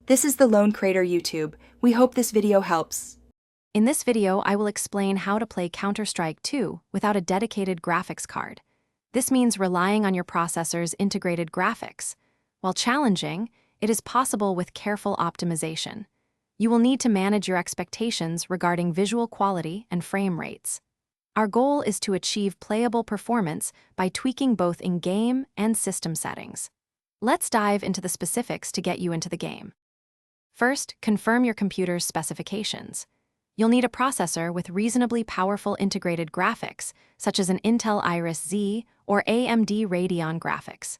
This is the Lone Crater YouTube. We hope this video helps. In this video, I will explain how to play Counter-Strike 2 without a dedicated graphics card. This means relying on your processor's integrated graphics. While challenging, it is possible with careful optimization. You will need to manage your expectations regarding visual quality and frame rates. Our goal is to achieve playable performance by tweaking both in-game and system settings. Let's dive into the specifics to get you into the game. First, confirm your computer's specifications. You'll need a processor with reasonably powerful integrated graphics, such as an Intel Iris Xe or AMD Radeon graphics.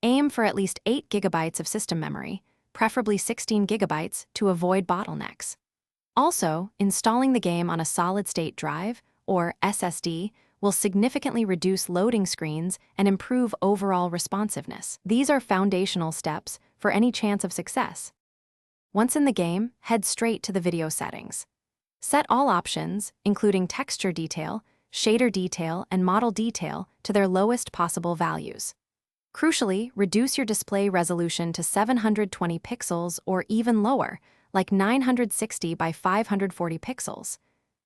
Aim for at least 8 GB of system memory, preferably 16 GB, to avoid bottlenecks. Also, installing the game on a solid-state drive, or SSD, will significantly reduce loading screens and improve overall responsiveness. These are foundational steps for any chance of success. Once in the game, head straight to the video settings. Set all options, including texture detail, shader detail, and model detail, to their lowest possible values. Crucially, reduce your display resolution to 720 pixels or even lower, like 960 by 540 pixels.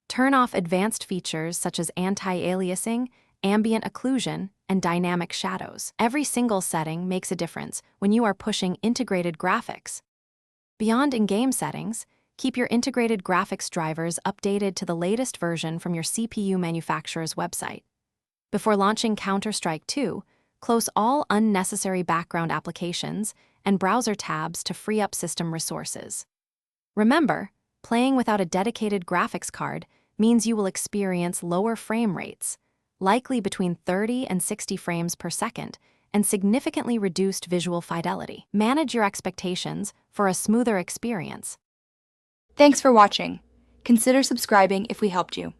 Turn off advanced features such as anti-aliasing, ambient occlusion, and dynamic shadows. Every single setting makes a difference when you are pushing integrated graphics. Beyond in-game settings, keep your integrated graphics drivers updated to the latest version from your CPU manufacturer's website. Before launching Counter-Strike 2, close all unnecessary background applications and browser tabs to free up system resources. Remember, playing without a dedicated graphics card means you will experience lower frame rates, likely between 30 and 60 frames per second, and significantly reduced visual fidelity. Manage your expectations for a smoother experience. Thanks for watching. Consider subscribing if we helped you.